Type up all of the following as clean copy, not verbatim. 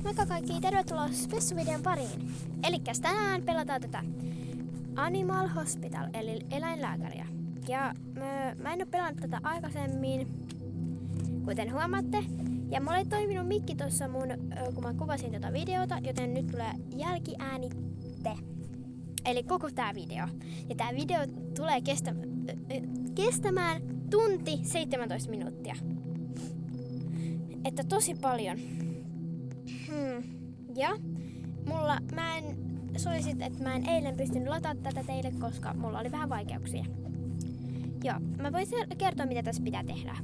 Moikka kaikki, tervetuloa Spessuvideon pariin. Elikkäs tänään pelataan tätä Animal Hospital, eli eläinlääkäriä. Ja mä en oo pelannut tätä aikaisemmin, kuten huomaatte. Ja mulla ei toiminut mikki tossa kun mä kuvasin tätä videota, joten nyt tulee jälkiäänitte. Eli koko tää video. Ja tää video tulee kestämään tunti 17 minuuttia. Että tosi paljon. Ja soisit, että mä en eilen pystynyt lataamaan tätä teille, koska mulla oli vähän vaikeuksia. Joo, mä voisin kertoa, mitä tässä pitää tehdä.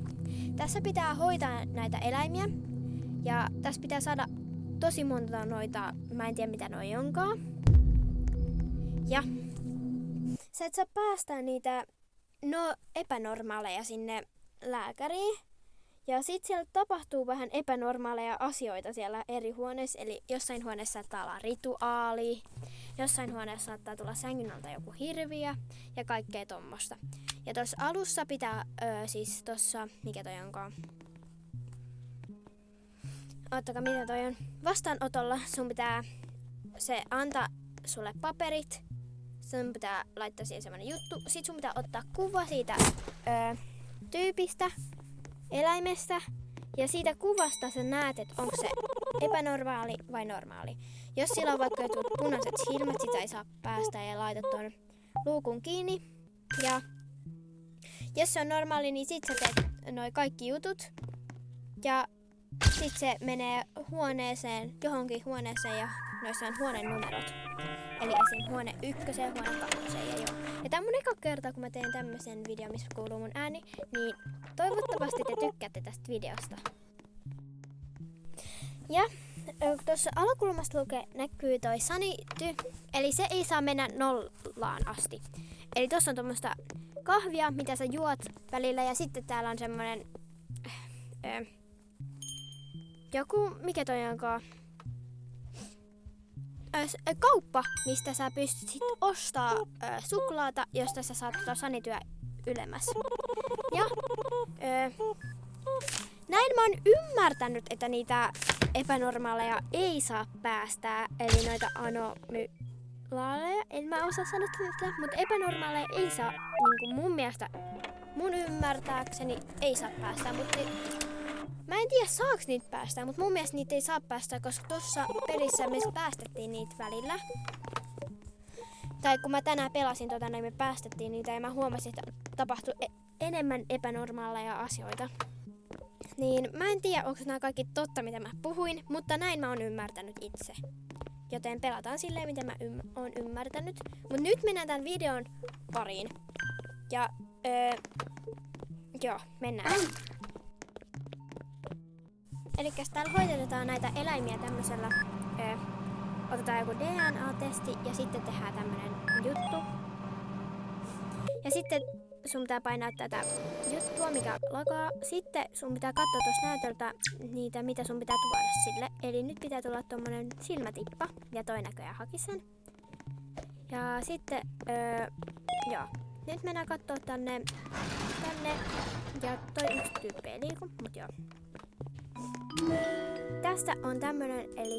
Tässä pitää hoitaa näitä eläimiä. Ja tässä pitää saada tosi monta noita, mä en tiedä mitä noi onkaan. Ja sä et saa päästää niitä epänormaaleja sinne lääkäriin. Ja sit siellä tapahtuu vähän epänormaaleja asioita siellä eri huoneissa. Eli jossain huoneessa saattaa olla rituaali, jossain huoneessa saattaa tulla sängyn alta joku hirviö ja kaikkea tommosta. Ja tuossa alussa pitää, siis tossa, mikä toi onkaan? Ottakaa, mitä toi on? Vastaanotolla sun pitää antaa sulle paperit. Sun pitää laittaa siihen semmonen juttu. Sit sun pitää ottaa kuva siitä tyypistä, eläimestä. Ja siitä kuvasta sä näet, että onko se epänormaali vai normaali. Jos sillä on vaikka jotkut punaiset silmät, sitä ei saa päästä ja laita tuon luukun kiinni. Ja jos se on normaali, niin sit sä teet noi kaikki jutut. Ja sit se menee johonkin huoneeseen ja noissa on huonenumerot. Eli esim. Huone 1 ja huone 2 ja joo. Ja tää on mun eka kerta, kun mä teen tämmösen videon, missä kuuluu mun ääni, niin toivottavasti te tykkäätte tästä videosta. Ja tuossa alakulmassa näkyy toi sanity, eli se ei saa mennä nollaan asti. Eli tossa on tommoista kahvia, mitä sä juot välillä, ja sitten täällä on semmonen joku, mikä toi onkaan? Kauppa, mistä sä pystyt sit ostaa suklaata, josta sä saat sanityä ylemmäs. Ja näin mä oon ymmärtänyt, että niitä epänormaaleja ei saa päästää, eli noita anomylaaleja, en mä osaa sanoa tätä, mutta epänormaaleja ei saa, niin mun mielestä, mun ymmärtääkseni ei saa päästää, mutta mä en tiedä saaks niitä päästää, mutta mun mielestä niitä ei saa päästää, koska tuossa pelissä me päästettiin niitä välillä. Tai kun mä tänään pelasin niin me päästettiin niitä ja mä huomasin, että tapahtui enemmän epänormaaleja asioita. Niin mä en tiedä, onko nämä kaikki totta, mitä mä puhuin, mutta näin mä oon ymmärtänyt itse. Joten pelataan silleen, miten mä oon ymmärtänyt. Mut nyt mennään tämän videon pariin. Ja joo, mennään. Elikkäs täällä hoidetaan näitä eläimiä tämmöisellä, otetaan joku DNA-testi ja sitten tehdään tämmönen juttu. Ja sitten sun pitää painaa tätä juttua, mikä lakaa. Sitten sun pitää katsoa tuossa näytöltä niitä, mitä sun pitää tuoda sille. Eli nyt pitää tulla tommonen silmätippa ja toi näköjään haki sen. Ja sitten, joo. Nyt mennään kattoo tänne. Ja toi yksi tyyppi ei liiku, mut joo. Tässä on tämmönen, eli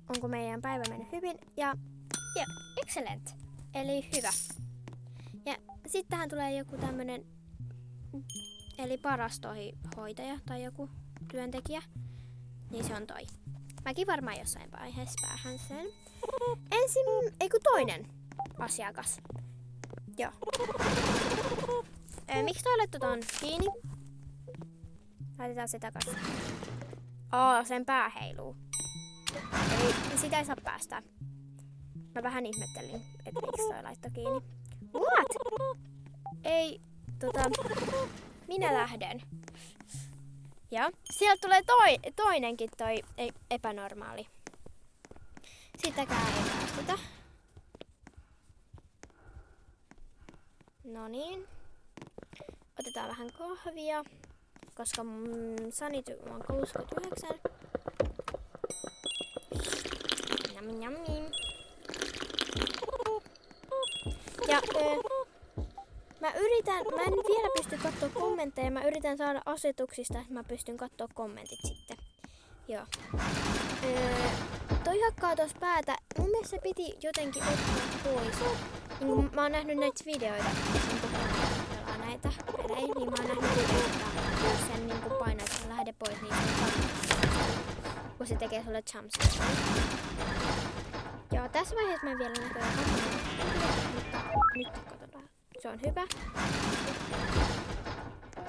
onko meidän päivä mennyt hyvin ja excellent, eli hyvä. Ja sitten tähän tulee joku tämmönen, eli parastohoitaja tai joku työntekijä, niin se on toi. Mäkin varmaan jossain vaiheessa päähän sen. Toinen asiakas. Joo. Miksi toi laittu ton kiinni? Laitetaan se takaisin. Sen pää heiluu. Eli sitä ei saa päästä. Mä vähän ihmettelin, että miksi toi laittoi kiinni. What? Ei, minä lähden. Ja sieltä tulee toinenkin toi epänormaali. Sitäkään ei päästetä. No niin. Otetaan vähän kahvia. Koska mun sanity on 69. Njammi. Ja mä en vielä pysty katsoa kommentteja, mä yritän saada asetuksista, että mä pystyn katsoa kommentit sitten. Joo. Toi hakkaa tuossa päätä. Mun mielestä se piti jotenkin ottaa pois. Niin mä oon nähnyt näitä videoita, kun pelaa näitä pelejä, niin mä oon nähnyt videoita, jos sen niin painaa, että se lähde pois, niin kun se tekee sulle jumpscare. Joo, tässä vaiheessa mä en vielä näköjään mutta nyt katsotaan. Se on hyvä.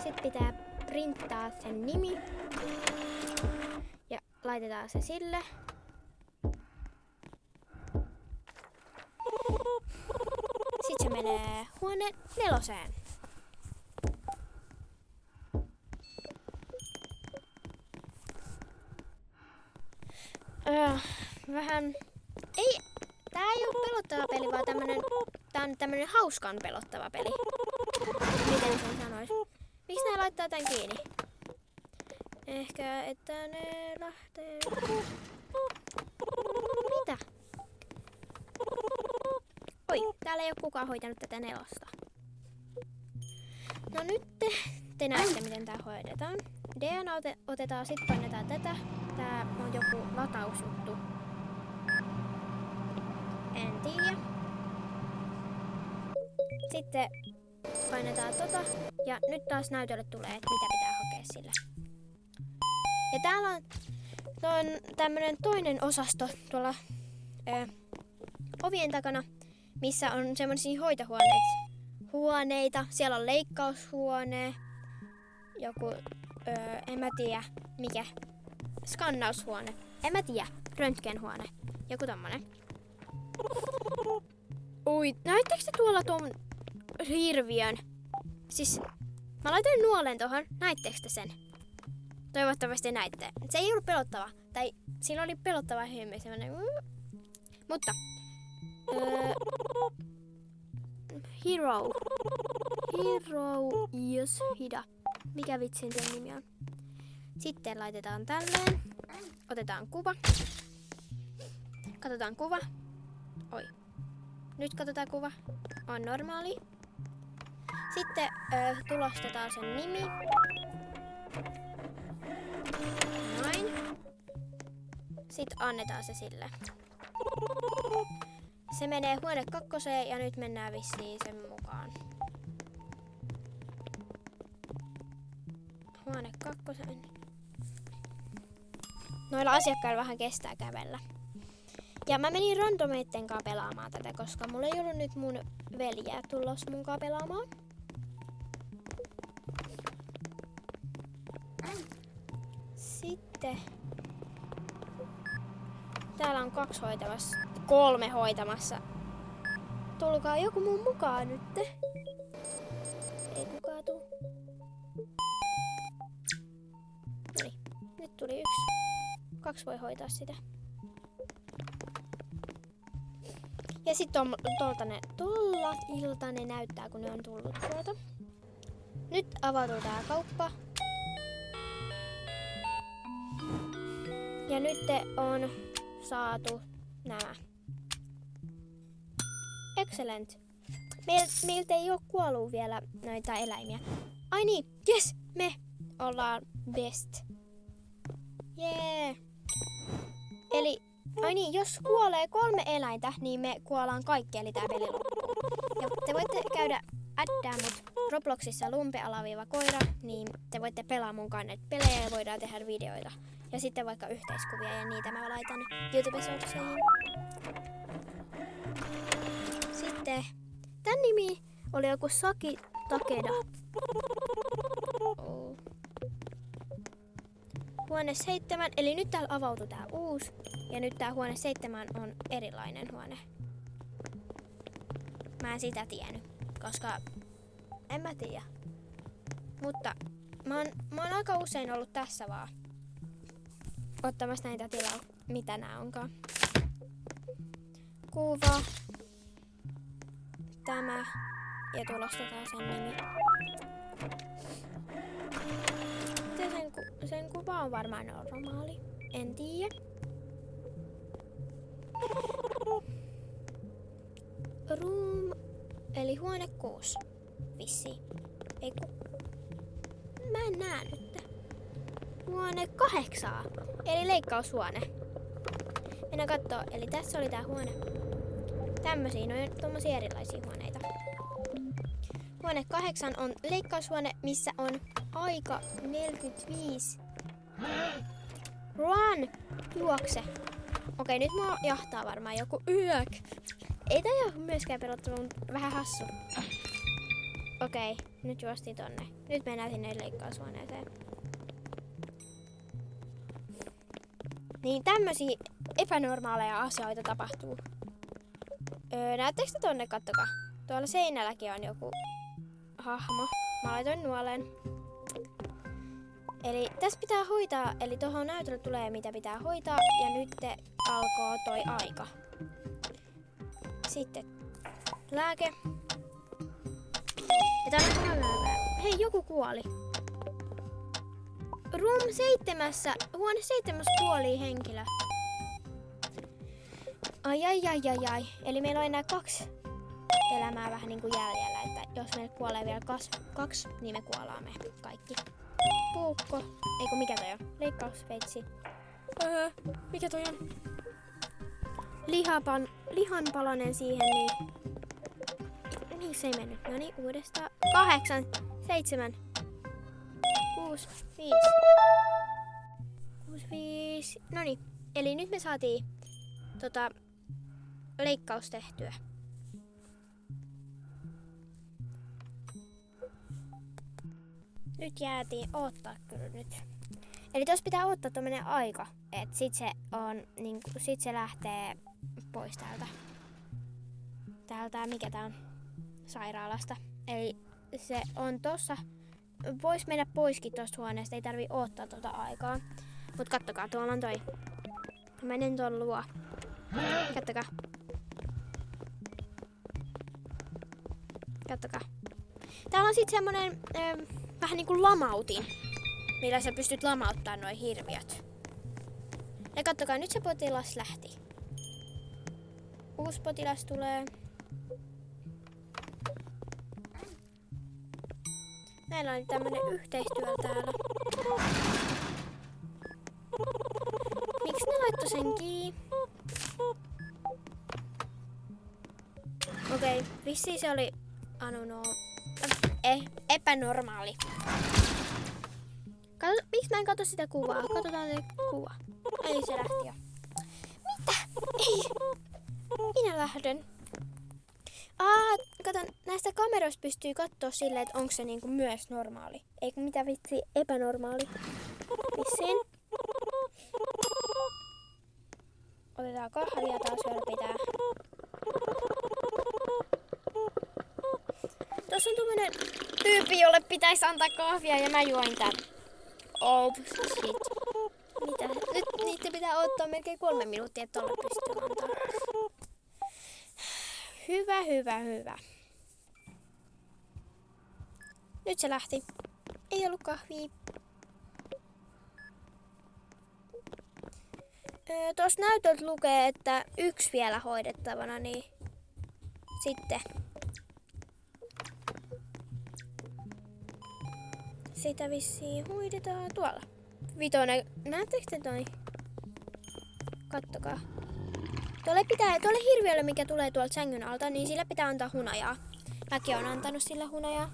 Sitten pitää printtaa sen nimi. Ja laitetaan se sille. Sitten se menee huone 4. Vähän... Ei, tää ei oo pelottava peli, vaan tää on tämmönen hauskan pelottava peli. Miten sen sanois? Miksi ne laittaa tän kiinni? Ehkä, että ne lähtee... Mitä? Oi, täällä ei oo kukaan hoitanut tätä 4. No nyt te näette, miten tää hoidetaan. DNA otetaan, sit painetaan tätä. Tää on joku latausjuttu. En tiedä. Sitten painetaan tota. Ja nyt taas näytölle tulee, että mitä pitää hakea sille. Ja täällä on tämmönen toinen osasto tuolla ovien takana, missä on semmoisia hoitohuoneita. Siellä on leikkaushuone, joku, en mä tiedä mikä, skannaushuone, en mä tiedä, röntgenhuone, joku tommonen. Ui, näittekö te tuolla ton hirviön? Siis, mä laitoin nuolen tohon, näittekö te sen? Toivottavasti näitte. Se ei ollut pelottava, tai siinä oli pelottava hymy, semmonen. Mutta, Hero, yes, hida. Mikä vitsin sen nimi on? Sitten laitetaan tälleen. Otetaan kuva. Katsotaan kuva. Oi. Nyt katsotaan kuva. On normaali. Sitten tulostetaan sen nimi. Noin. Sitten annetaan se sille. Se menee huone 2 ja nyt mennään vissiin sen mukaan. Huone 2. Noilla asiakkailla vähän kestää kävellä. Ja mä menin randomeitten kanssa pelaamaan tätä, koska mulla ei ollut nyt mun veljeä tulos munkaan pelaamaan. Sitten täällä on 2 hoitamassa, 3 hoitamassa. Tulkaa joku mun mukaan nyt. Ei kukaan tuu. Noniin, nyt tuli 1. 2 voi hoitaa sitä. Ja sit tolla ilta ne näyttää, kun ne on tullut tuolta. Nyt avautuu tää kauppa. Ja nyt on saatu nämä. Excellent. Meiltä ei oo kuollut vielä noita eläimiä. Ai niin, yes, me ollaan best. Jee. Eli, ai niin, jos kuolee 3 eläintä, niin me kuollaan kaikki, eli tää peli loppuu. Ja te voitte käydä addää mut Robloxissa lumpe_koira, niin te voitte pelaa mun kanssa näitä pelejä ja voidaan tehdä videoita. Ja sitten vaikka yhteiskuvia ja niitä mä laitan YouTube-sortseihin. Sitten tän nimi oli joku Saki Takeda. Oh. Huone 7, eli nyt täällä avautui tää uusi. Ja nyt tää huone 7 on erilainen huone. Mä en sitä tiennyt, koska en mä tiedä. Mutta mä oon aika usein ollut tässä vaan ottamassa näitä tilaa, mitä nää onkaan. Kuva. Tämä. Ja tulostetaan sen nimi. Sen kuva on varmaan normaali. En tiedä. Room, eli huone 6. Vissiin. Ei ku... Mä en näe nyt. Huone 8. Eli leikkaushuone. Mennään kattoo. Eli tässä oli tää huone. Tämmösiä, noin tommosia erilaisia huoneita. Huone 8 on leikkaushuone, missä on aika 45. Run! Juokse. Okei, nyt mua jahtaa varmaan joku yök. Ei tää ole myöskään pelottava, mutta vähän hassu. Okei, nyt juostiin tonne. Nyt mennään sinne leikkaushuoneeseen. Niin tämmösiä epänormaaleja asioita tapahtuu. Näettekö te tonne? Kattokaa. Tuolla seinälläkin on joku hahmo. Mä laitoin nuoleen. Eli tässä pitää hoitaa, eli tuohon näytölle tulee mitä pitää hoitaa. Ja nyt alkoi toi aika. Sitten lääke. Ja tää on hyvä. Hei, joku kuoli. Huone 7 kuoli henkilö. Ai. Eli meillä on enää 2 elämää vähän niinku jäljellä, että jos meillä kuolee vielä 2, niin me kuollaan me kaikki. Puukko. Eikö mikä toi on? Leikkausveitsi. Mikä toi on? Lihanpalanen siihen, niin... Niin se ei mennyt. Noniin, uudestaan. 8, 7, 6, 5. 6, 5. Noniin. Eli nyt me saatiin leikkaus tehtyä. Nyt jäätiin odottaa kyllä nyt. Eli tos pitää odottaa tommonen aika, että sit se lähtee pois täältä mikä tää on, sairaalasta. Eli se on tossa, vois mennä poiskin tosta huoneesta, ei tarvii odottaa tota aikaa. Mut kattokaa, tuolla on toi. Mä menen tuon luo. Kattokaa. Kattokaa. Täällä on sit semmonen vähän niinku lamautin, millä sä pystyt lamauttaa noi hirviöt. Ja kattokaa, nyt se potilas lähti. Uusi potilas tulee. Näillä on tämmönen yhteistyö täällä. Miksi ne laittoi sen kiinni? Okei, vissiin se oli epänormaali. Miksi mä en katso sitä kuvaa? Katsotaan se kuva. Ei, se lähti jo. Mitä? Ei. Minä lähden. Katon, näistä kameroista pystyy katsoa silleen, että onko se niinku myös normaali. Eikö mitä vitsi epänormaali? Vissiin. Otetaan kahvia taas hörpitään. Tuossa on tommonen tyyppi, jolle pitäisi antaa kahvia ja mä juoin tän. Oh shit. Mitä? Nyt niitä pitää odottaa melkein 3 minuuttia, että tolle pystyy antaa. Hyvä. Nyt se lähti. Ei ollut kahvia. Tuossa näytöltä lukee, että 1 vielä hoidettavana, niin sitten sitä vissiin hoidetaan tuolla. 5. Näettekö te toi? Kattokaa. Tuolle hirviölle, mikä tulee tuolta sängyn alta, niin sillä pitää antaa hunajaa. Mäkin on antanut sillä hunajaa.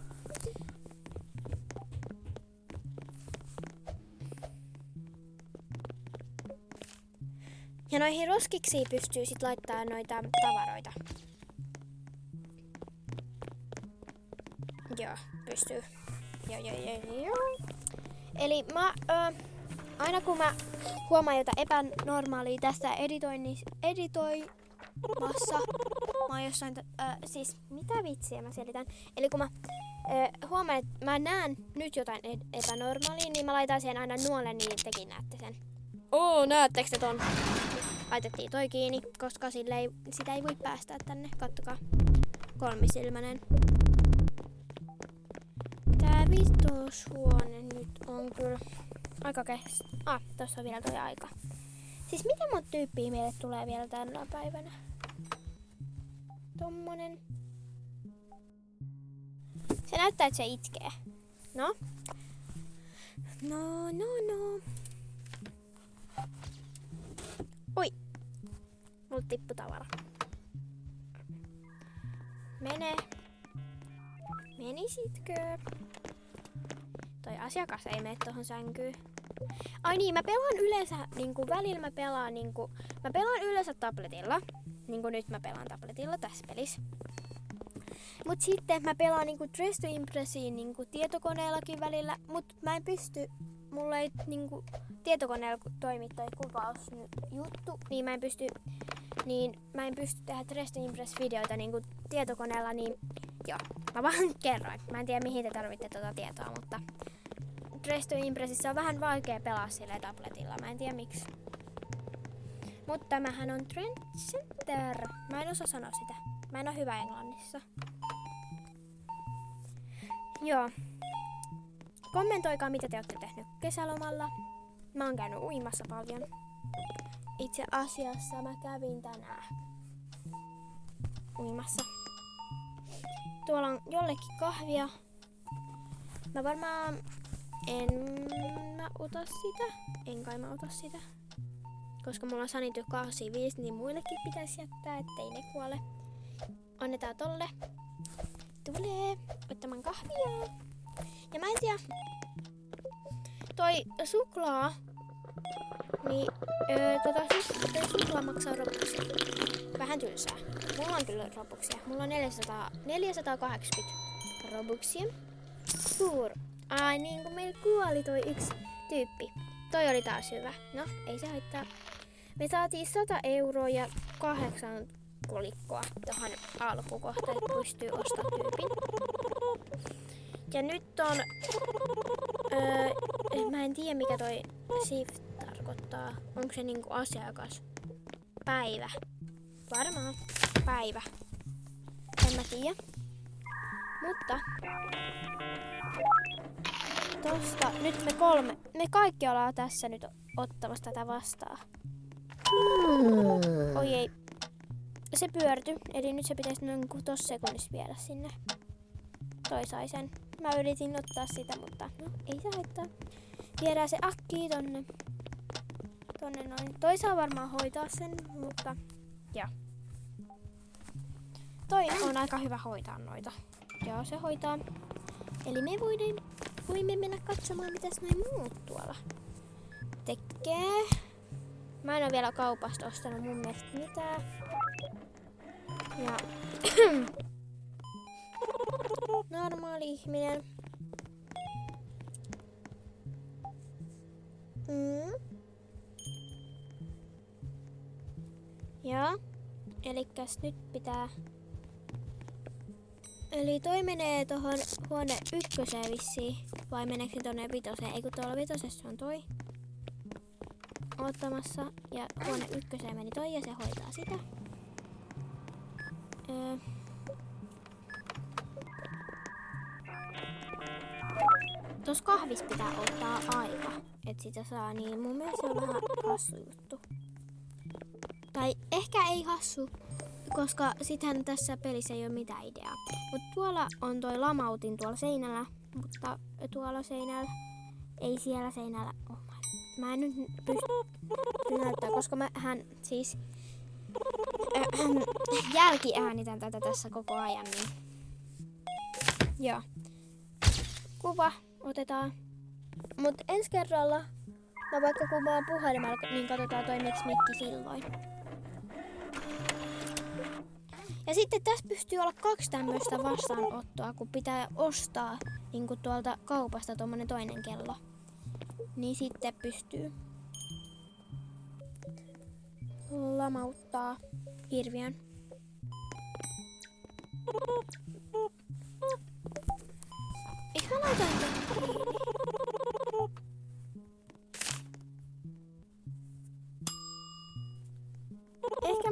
Ja noihin roskiksiin pystyy sit laittaa noita tavaroita. Joo, pystyy. Joo. Eli aina kun mä huomaan jotain epänormaalia tässä editoimassa, mä oon jossain, siis mitä vitsiä mä selitän. Eli kun mä huomaan, että mä näen nyt jotain epänormaalia, niin mä laitan siihen aina nuolen, niin tekin näette sen. Näettekö te ton? Laitettiin toi kiinni, koska sitä ei voi päästää tänne. Kattokaa. 3-silmäinen. Tää vitoshuone nyt on kyllä aika tossa on vielä toi aika. Siis miten monta tyyppiä meille tulee vielä tänä päivänä? Tommonen. Se näyttää, että se itkee. No. Oi! Mulla tippu tavara. Mene. Menisitkö? Toi asiakas ei mene tohon sänkyyn. Ai niin, mä pelaan yleensä, välillä mä pelaan yleensä tabletilla. Niinku nyt mä pelaan tabletilla tässä pelissä. Mut sitten mä pelaan Dress to Impressiin tietokoneellakin välillä, mut mä en pysty, mulla ei tietokoneella toimi toi kuvausjuttu, niin mä en pysty tehdä Dress to Impress videoita tietokoneella, niin joo, mä vaan kerroin. Mä en tiedä mihin te tarvitte tuota tietoa, mutta Dress to Impressissa on vähän vaikea pelaa sillä tabletilla, mä en tiedä miksi. Mutta tämähän on Trend Center. Mä en osaa sanoa sitä. Mä en oo hyvä englannissa. Joo. Kommentoikaa mitä te olette tehnyt kesälomalla. Mä oon käynyt uimassa paljon. Itse asiassa mä kävin tänään uimassa. Tuolla on jollekin kahvia. Mä varmaan mä ota sitä. En kai mä ota sitä. Koska mulla on Sanity 85, niin muillekin pitäisi jättää, ettei ne kuole. Annetaan tolle. Tulee ottamaan kahvia. Ja mä en tiedä. Toi suklaa. Niin toi suklaa maksaa robuksia. Vähän tylsää. Mulla on kyllä robuksia. Mulla on 480 robuksia. Ai niin kun meillä kuoli toi yksi tyyppi. Toi oli taas hyvä. No, ei se haittaa. Me saatiin 100 euroa ja 8 kolikkoa tohon alkukohtaan, että pystyy ostamaan tyypin. Ja nyt on... mä en tiedä mikä toi shift tarkoittaa. Onko se asiakas? Päivä. Varmaan päivä. En mä tiedä. Mutta... Tosta nyt me kaikki ollaan tässä nyt ottamassa tätä vastaan. Oi ei. Se pyörtyi, eli nyt se pitäisi tossa sekunnissa viedä sinne. Toi sai sen. Mä yritin ottaa sitä, mutta no ei se haittaa. Viedään se akkii tonne noin. Toi saa varmaan hoitaa sen, mutta joo. Toi on aika hyvä hoitaa noita. Joo, se hoitaa. Eli me voimme mennä katsomaan, mitäs noin muut tuolla tekee. Mä en oo vielä kaupasta ostanut mun mielestä mitään. Ja normaali ihminen. Ja elikkäs nyt pitää... Eli toi menee tohon huone ykköseen vissiin. Vai meneekö se tonne vitoseen? Ei kun tuolla vitosessa on toi. Ottamassa. Ja huone ykköseen meni toi ja se hoitaa sitä. Tuossa kahvissa pitää ottaa aika, että sitä saa, niin mun mielestä se on vähän hassu juttu. Tai ehkä ei hassu, koska sittenhän tässä pelissä ei ole mitään ideaa. Mutta tuolla on toi lamautin tuolla seinällä, mutta tuolla seinällä, ei siellä seinällä ole. Mä en nyt pysty näyttää, koska hän siis jälkiäänitän tätä tässä koko ajan. Niin. Joo. Kuva otetaan. Mut ensi kerralla mä vaikka kuvaan puhelimella, niin katsotaan toimiks mikki silloin. Ja sitten tässä pystyy olla 2 tämmöistä vastaanottoa, kun pitää ostaa niin tuolta kaupasta tommonen toinen kello. Niin sitten pystyy lamauttaa hirviön. Eikö mä laitan ehkä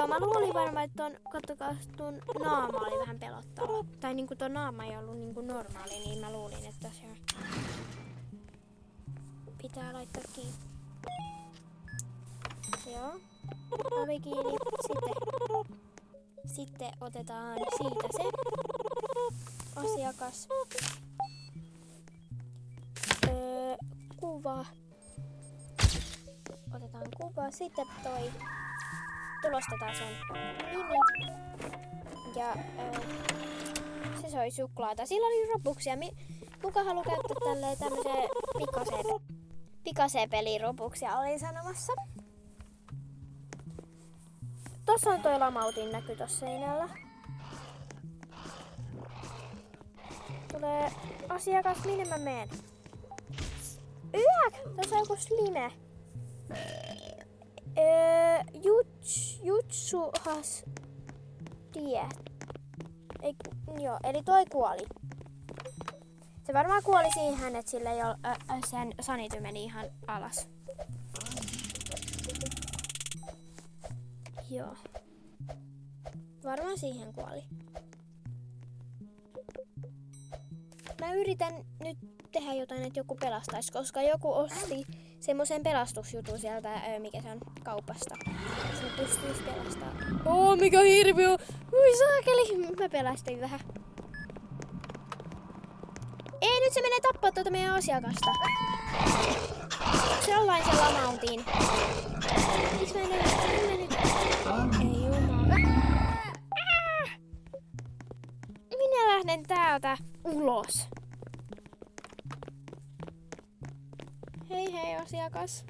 mä luulin varmaan, että kattokaa ton naama oli vähän pelottava. Tai niinku ton naama ei ollut niinku normaali, niin mä luulin, että se pitää laittaa kiinni. Joo. Ovi kiinni. Sitten otetaan siitä se asiakas. Kuva. Otetaan kuva sitten tulostetaan sen nimi. Ja se soi suklaata. Sillä oli robuksia. Kuka haluaa käyttää tälleen tämmöiseen pikaseen peliin robuksia, olin sanomassa. Tossa on toi lamautin näky tossa seinällä. Tulee asiakas, minne mä menen? Tossa on joku slime. Jutsuhas tie. Joo, eli toi kuoli. Se varmaan kuoli siihen, että sille sen sanity meni ihan alas. Joo. Varmaan siihen kuoli. Mä yritän nyt tehdä jotain, että joku pelastaisi, koska joku osti semmoisen pelastusjutun sieltä, mikä se on, kaupasta. Se pystyisi pelastamaan. Mikä hirviö! Ui saakeli! Mä pelastin vähän. Ei, nyt se menee tappaa tuota meidän asiakasta. Sellainen se lamautiin. Miks mä en nyt? Ei jumala. Minä lähden täältä ulos. Hei asiakas.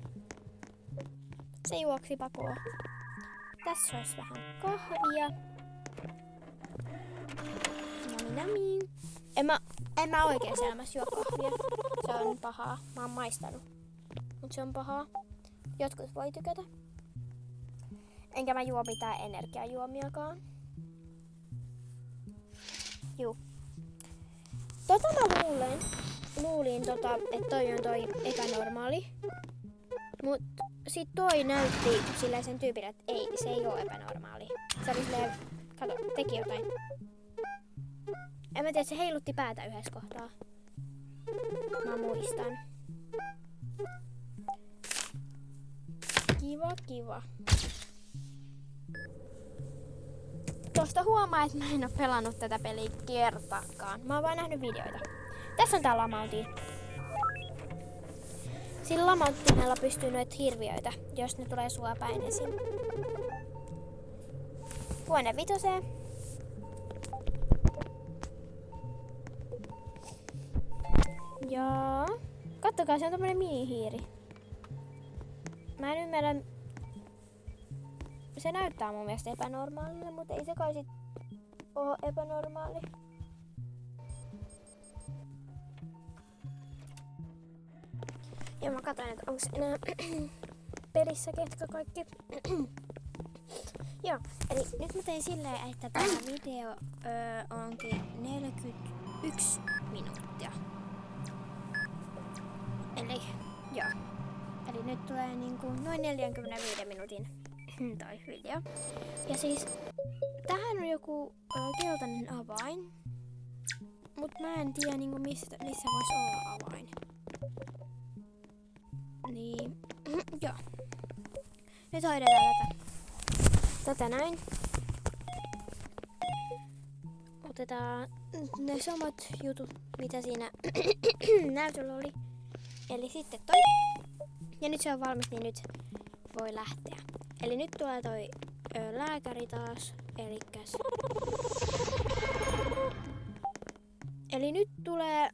Se juoksi pakoon. Tässä olisi vähän kahvia. Nami. En mä oikeassa elämässä juo kahvia. Se on pahaa. Mä oon maistanut. Mut se on pahaa. Jotkut voi tykätä. Enkä mä juo mitään energiajuomiakaan. Juu. Mä luulin, että toi on toi epänormaali. Mut sit toi näytti sen tyypille, että se ei oo epänormaali. Se oli silleen, kato, teki jotain. En mä tiedä, se heilutti päätä yhdessä kohtaa. Mä muistan. Kiva. Tosta huomaa, että mä en oo pelannut tätä peliä kertaakaan. Mä oon vaan nähnyt videoita. Tässä on tää lamautin. Sillä lamauttimella pystyy noita hirviöitä, jos ne tulee sua päin esim. Huone 5. Ja kattokaa, se on tommonen minihiiri. Mä en ymmärrä. Se näyttää mun mielestä epänormaalille, mutta ei se kai sit oo epänormaali. Ja mä katsoin, että onko enää pelissä ketkä kaikki. Joo, eli nyt mä tein silleen, että tämä video onkin 41 minuuttia. Eli joo. Eli nyt tulee niinku noin 45 minuutin toi video. Ja siis tähän on joku keltainen avain. Mut mä en tiedä niinku missä voisi olla avain. Niin, joo. Nyt hoidetaan tätä näin. Otetaan ne samat jutut, mitä siinä näytöllä oli. Eli sitten toi. Ja nyt se on valmis, niin nyt voi lähteä. Eli nyt tulee toi lääkäri taas. Eli nyt tulee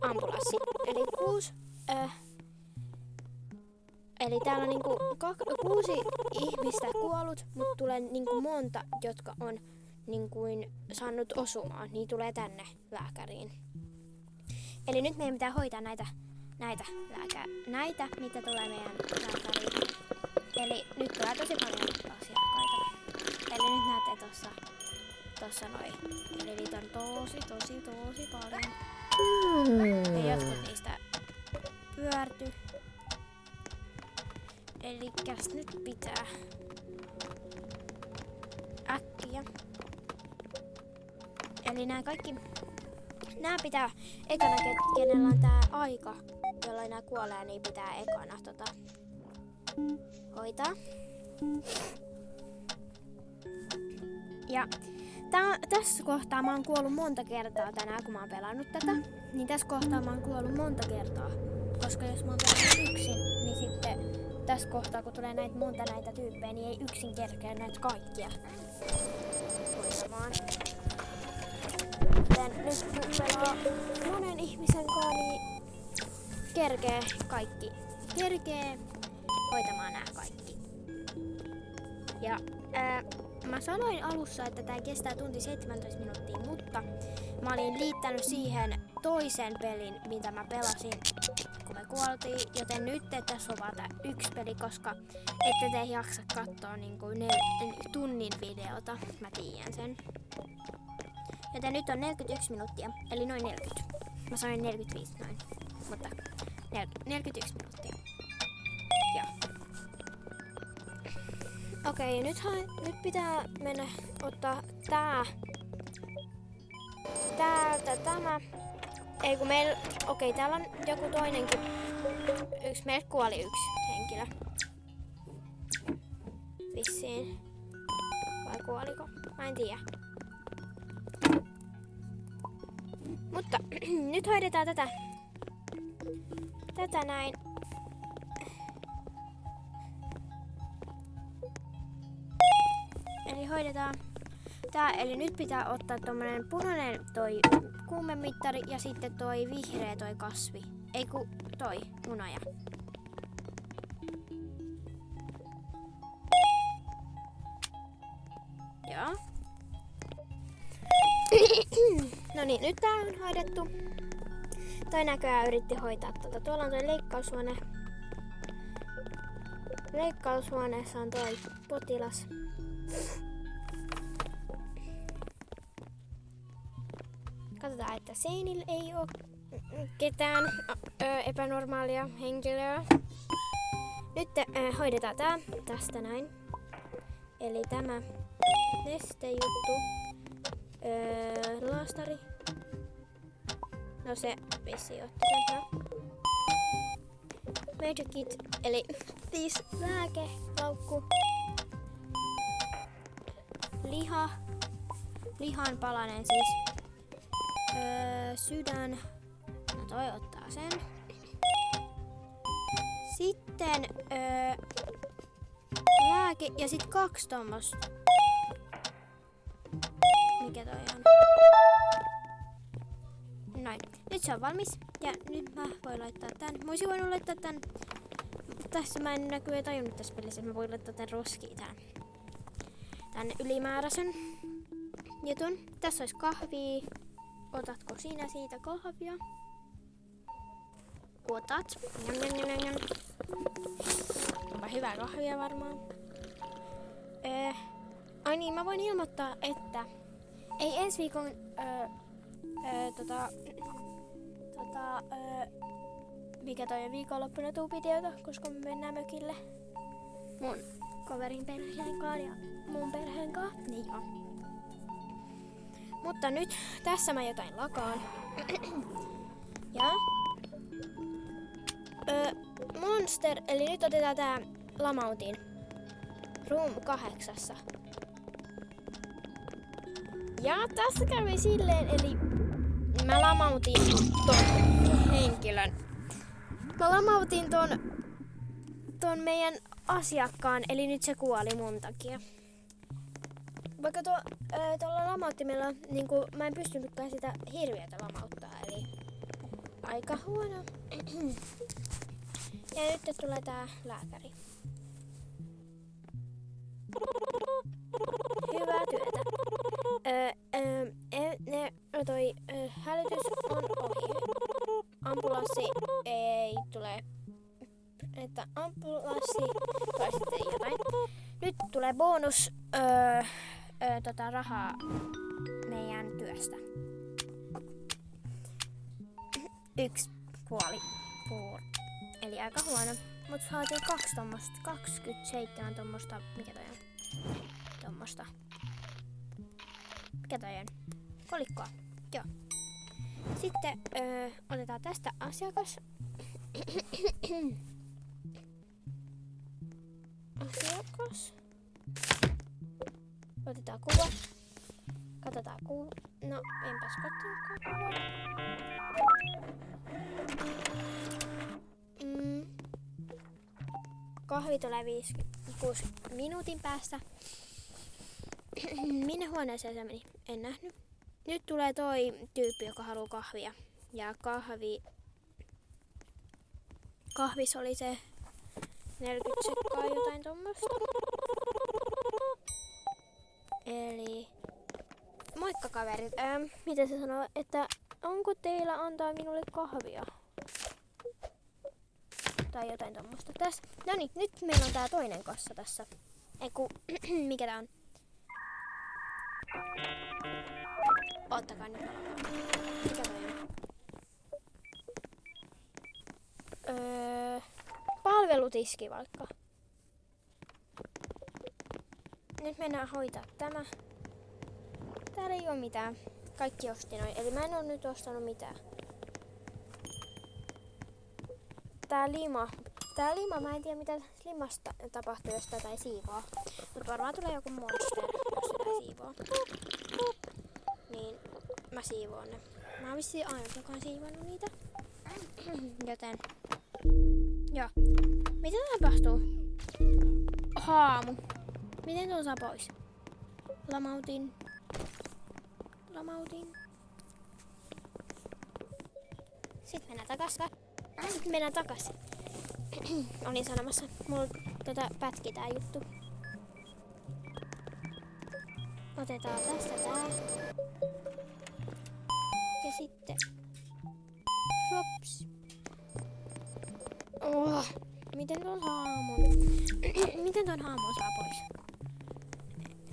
ambulanssi. Eli 6. Eli täällä on niinku 6 ihmistä kuollut, mutta tulee niinku monta, jotka on niinku saanut osumaan. Niin tulee tänne lääkäriin. Eli nyt meidän pitää hoitaa näitä, mitä tulee meidän lääkäriin. Eli nyt tulee tosi paljon asiakkaita. Eli nyt näette tossa noin. Eli niitä on tosi paljon. Ja jotkut niistä pyörty. Elikkäs nyt pitää äkkiä. Eli nää pitää ekana, kenellä on tää aika, jolloin nää kuolee, niin pitää ekana hoitaa. Ja tässä kohtaa mä oon kuollut monta kertaa tänään, kun mä oon pelannut tätä. Niin tässä kohtaa mä oon kuollut monta kertaa. Koska jos mä oon pelannut yksin, niin sitten tässä kohtaa, kun tulee näitä tyyppejä, niin ei yksin kerkeä näitä kaikkia hoitamaan. Joten nyt kun pelaa monen ihmisen kanssa, niin kerkee hoitamaan nämä kaikki. Ja mä sanoin alussa, että tää kestää tunti 17 minuuttia, mutta mä olin liittänyt siihen toisen pelin, mitä mä pelasin, kun me kuoltiin. Joten nyt tässä on vaan tää yksi peli, koska ette te jaksa katsoa niinku tunnin videota. Mä tiedän sen. Joten nyt on 41 minuuttia, eli noin 40. Mä sanoin 45 noin, mutta 41 minuuttia. Joo. Okei, nyt pitää mennä ottaa tämä. Ei kun meillä, täällä on joku toinenkin. Meillä kuoli yksi henkilö. Vissiin. Vai kuoliko? Mä en tiedä. Mutta nyt hoidetaan tätä näin. Eli hoidetaan tää, eli nyt pitää ottaa tommonen punainen toi kuumemittari ja sitten toi vihreä toi kasvi. Ei ku toi hunaja. Joo. No niin, nyt tää on hoidettu. Toi näköjään yritti hoitaa tota. Tuolla on toi leikkaushuone. Leikkaushuoneessa on toi potilas. Katsotaan, että seinillä ei oo ketään epänormaalia henkilöä. Nyt hoidetaan tää tästä näin. Eli tämä nestejuttu. Laastari. No se vissiin otti sen. Medikit, eli siis lääkelaukku. Lihan palanen siis. Sydän. No toi ottaa sen. Sitten lääke ja sit 2 tommosta. Mikä toi on? Noin. Nyt se on valmis. Ja nyt mä voin laittaa tän. Mä oisin voinut laittaa tän. Tässä mä en näkyy tajunnut tässä pelissä, että mä voin laittaa tän roskiin tän ylimääräisen jutun. Tässä olisi kahvia. Otatko sinä siitä kahvia? Otat. Onpa hyvää kahvia varmaan. Ai niin, mä voin ilmoittaa, että ei ensi viikon mikä toi viikonloppuna tuu videota, koska me mennään mökille mun kaverin perheen kanssa ja mun perheen kanssa. Niin joo. Mutta nyt tässä mä jotain lakaan. Ja Monster, eli nyt otetaan tää lamautin. Room 8. Ja tässä kävi silleen, eli mä lamautin ton henkilön. Mä lamautin ton meidän asiakkaan, eli nyt se kuoli mun takia. Vaikka tuolla lamauttimella niinku, mä en pystynytkään sitä hirviötä lamauttaa, eli aika huono. Ja nyt tulee tää lääkäri. Hyvää työtä. Toi hälytys on ohi. Ambulanssi ei tule. Että ambulanssi tai sitten jotain. Nyt tulee bonus rahaa meidän työstä. 1 kuoli. Eli aika huono. Mut saatiin 2 tommosta. 27 tommosta. Mikä toi on? Tommosta. Mikä toi on? Kolikkoa. Joo. Sitten otetaan tästä asiakas. Asiakas. Otetaan kuva. Katsotaan kuva. No, enpäs katsonutkaan kuva. kahvi tulee 5-6 minuutin päästä. Minne huoneeseen se meni? En nähnyt. Nyt tulee toi tyyppi, joka haluaa kahvia. Ja kahvis oli se 40 sekkaa jotain tommosta. Eli moikka kaverit. Mitä se sanoo, että onko teillä antaa minulle kahvia? Tai jotain tommosta. Tässä. Noniin, nyt meillä on tää toinen kassa tässä. Mikä tää on? Ottakaa nyt alkaa. Mikä toi on? Palvelutiski vaikka. Nyt mennään hoitaa tämä. Täällä ei oo mitään. Kaikki osti noin. Eli mä en oo nyt ostanut mitään. Tää lima, mä en tiedä mitä limasta tapahtuu, jos tätä ei siivoa. Mut varmaan tulee joku monster, jos tätä ei siivoa. Niin mä siivoon ne. Mä oon vissiin aina kukaan siivonnut niitä. Joten joo. Mitä tapahtuu? Haamu. Miten tuon saa pois? Lamautin. Sitten mennään takas. Olin sanomassa, mulla pätki tää juttu. Otetaan tästä tää. Ja sitten drops. Miten ton haamun saa pois?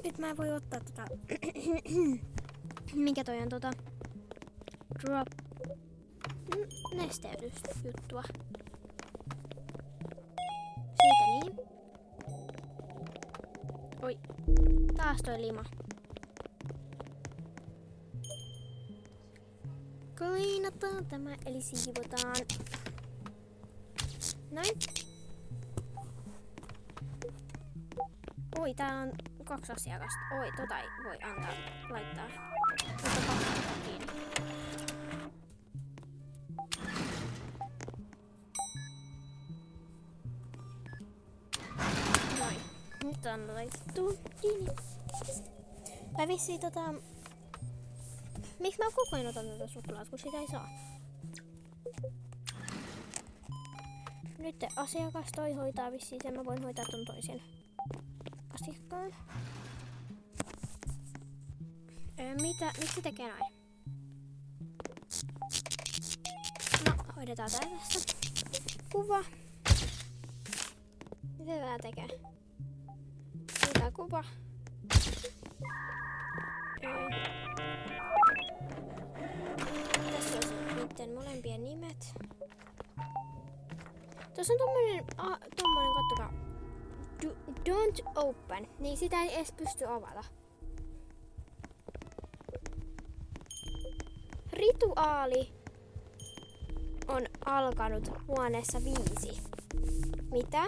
Nyt mä en voi ottaa mikä toi on drop nesteytysjuttua. Siitä niin. Oi. Taas toi lima. Kliinataan tämä, eli siivotaan. Näin. Oi, tää on 2 asiakasta. Oi, tota ei voi antaa laittaa. Kiinni. Noin. Nyt on laitettu kiinni. Tai vissiin miksi mä koko ajan otan tätä suklaat, kun sitä ei saa? Nyt asiakas toi hoitaa vissiin sen. Mä voin hoitaa ton toisen asiakkaan. Miksi tekee noin? No, hoidetaan tää tästä. Kuva. Mitä tää tekee? Mitä kuva? Tässä on niitten molempien nimet. Tuossa on tommonen, kattokaa. Don't open. Niin sitä ei edes pysty avata. Rituaali on alkanut huoneessa 5. Mitä?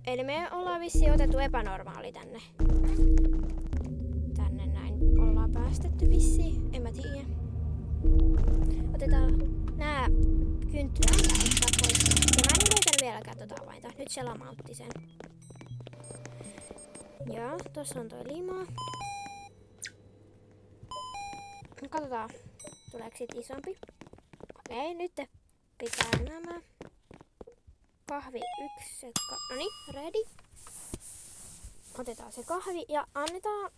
Eli me ollaan vissiin otettu epänormaali tänne. Tänne näin ollaan päästetty vissiin. En mä tiedä. Otetaan nää kynttilät ottaa pois. Ja mä en löytänyt vieläkään tota avainta. Nyt se lamautti sen. Joo, tossa on toi lima. Katsotaan, tuleeko siitä isompi. Okei, nyt pitää nämä. Kahvi 1 sekka. Noniin, ready. Otetaan se kahvi ja annetaan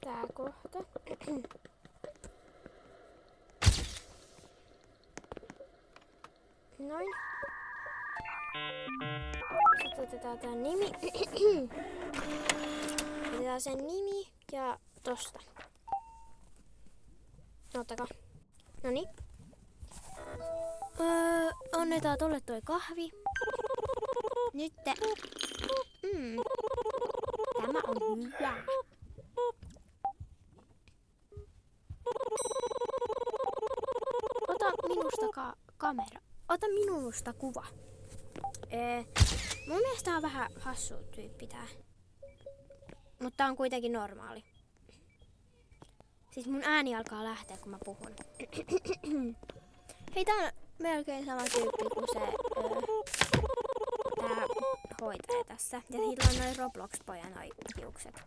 tää kohta. Noin. Sitten otetaan tää nimi. Otetaan sen nimi ja tosta. Ottakaa. Noniin. Annetaan tolle toi kahvi. Nyt. Tämä on hyvä. Ota minusta kamera. Ota minusta kuva. Mun mielestä tää on vähän hassu tyyppi tää. Mutta tää on kuitenkin normaali. Siis mun ääni alkaa lähteä kun mä puhun. Hei, tää on melkein sama tyyppi kuin se tää hoitaja tässä. Ja sillä on noin Roblox-pojan noi hiukset.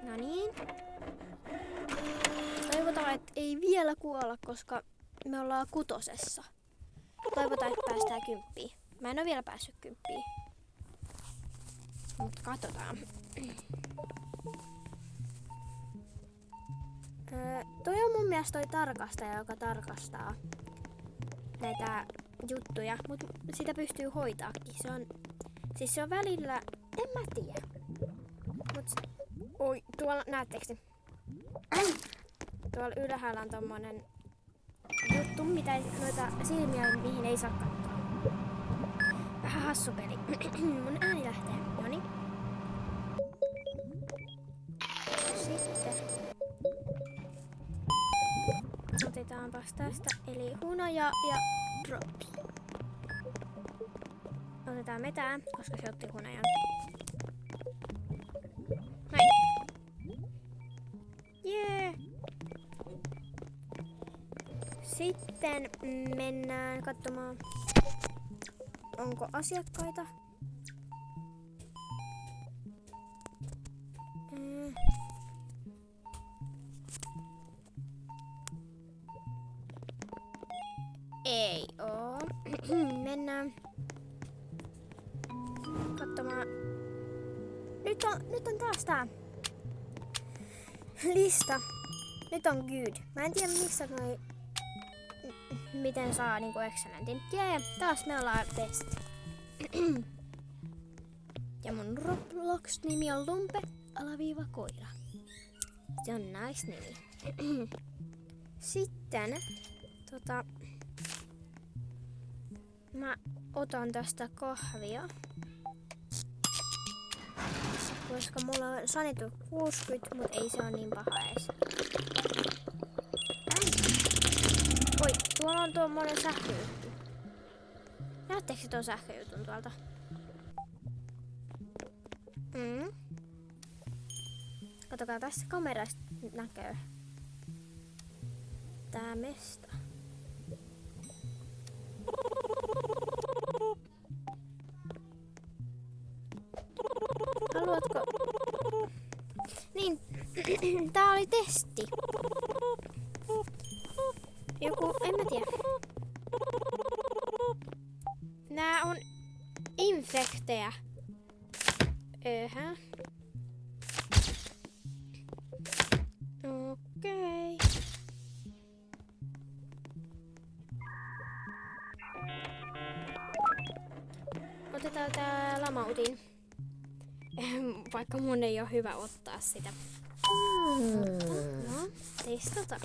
No niin. Toivotaan, että ei vielä kuolla, koska me ollaan 6. Toivotaan, että päästään 10. Mä en oo vielä päässyt 10. Mutta katsotaan. Toi on mun mielestä toi tarkastaja, joka tarkastaa näitä juttuja, mutta sitä pystyy hoitaakin. Se on välillä, en mä tiedä. Oi, tuolla, näettekö te? Tuolla ylhäällä on tommonen juttu, mitä noita silmiä, mihin ei saa katsoa. Vähän hassu peli. Mun ääni lähtee. Noniin. Sitten otetaanpas tästä, eli hunaja ja drops. Otetaan metää, koska se otti hunajan. Näin. Jee! Sitten mennään katsomaan, onko asiakkaita. Ei oo. Mennään katsomaan. Nyt on taas tää lista. Nyt on good. Mä en tiedä missä noi, miten saa niinku excellentin. Jee, taas me ollaan test. Ja mun Roblox-nimi on Lumpe_koira. Se on nice nimi. Sitten mä otan tästä kahvia. Koska mulla on sanitu 60, mut ei se on niin paha ees. Oi, tuolla on tuommoinen sähköjuttu. Näettekö tuon sähköjutun tuolta? Katsokaa, tässä kamerasta näkyy tää mesta. Haluatko? Niin, tää oli testi. Joku, en mä tiedä. Nää on infektejä. Okei. Otetaan tää lamautin. Vaikka mun ei oo hyvä ottaa sitä. No, testataan.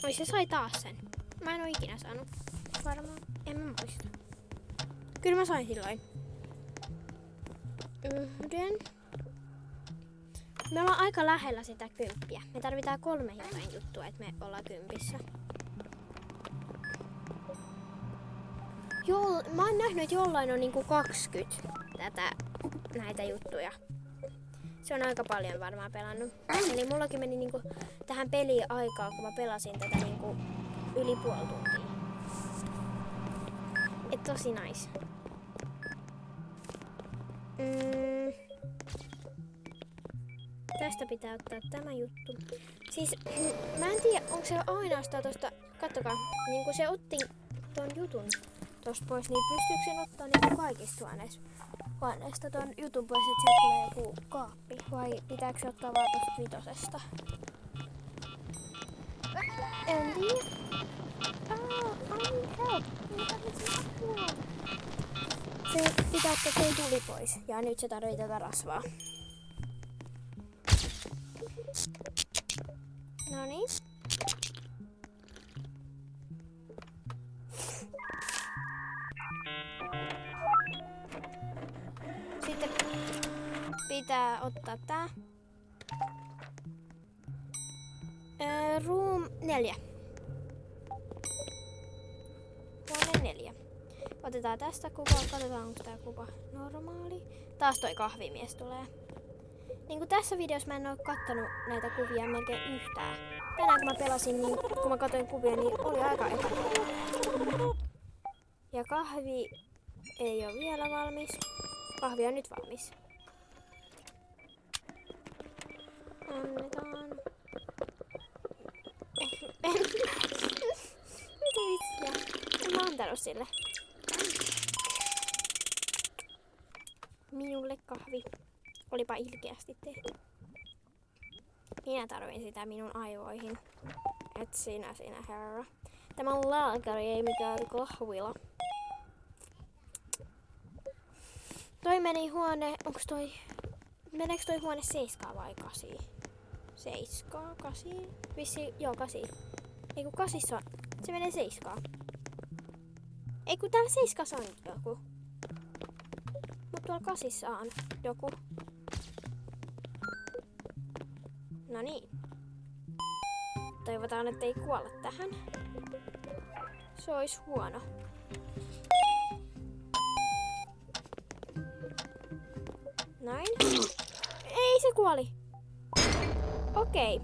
Oi, se sai taas sen. Mä en oo ikinä saanut. Varmaan. En mä muista. Kyllä mä sain silloin. 1. Me ollaan aika lähellä sitä 10. Me tarvitaan 3 jotain juttua, että me ollaan 10. Mä oon nähnyt, että jollain on niinku 20 näitä juttuja. Se on aika paljon varmaan pelannut. Eli mullakin meni niinku tähän peliin aikaa, kun mä pelasin tätä niinku yli puoli tuntia. Et tosi nice. Tästä pitää ottaa tämä juttu. Siis mä en tiedä, onko se ainoastaan tosta, kattokaa, niinku se otti ton jutun tosta pois, niin pystyykö sen ottaa niinku kaikista huoneesta ton jutun pois, että sieltä tulee joku kaappi? Vai pitääkö se ottaa vaan tosta 5? En tiedä. I need help. Se pitää ottaa toi tuli pois. Ja nyt se tarvii tätä rasvaa. Noniin. Sitten pitää ottaa tää. Room 4. Huone 4. Otetaan tästä kuva. Katsotaan, onko tää kuva normaali. Taas toi kahvimies tulee. Niin kuin tässä videossa mä en oo kattonut näitä kuvia melkein yhtään. Tänään kun mä pelasin, niin kun mä katsoin kuvia, niin oli aika epätoivoa. Ja kahvi ei oo vielä valmis. Kahvi on nyt valmis. Annetaan. Mitä vitsiä? En mä antanut sille. Minulle kahvi. Olipa ilkeästi tehty. Minä tarvin sitä minun aivoihin. Et sinä herra. Tämä on lääkäri, ei mikään kahvila. Toi meni huone, meneekö toi huone 7 vai 8? 7, 8? Vissi, joo 8. Ei kun 8 on, se menee 7. Ei kun täällä 7 on joku. Mut tuolla 8 on joku. No niin. Toivotaan, ettei kuolla tähän. Se ois huono. Näin. Ei, se kuoli. Okei,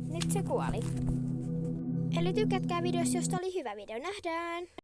nyt se kuoli. Eli tykätkää videosta, jos oli hyvä video. Nähdään!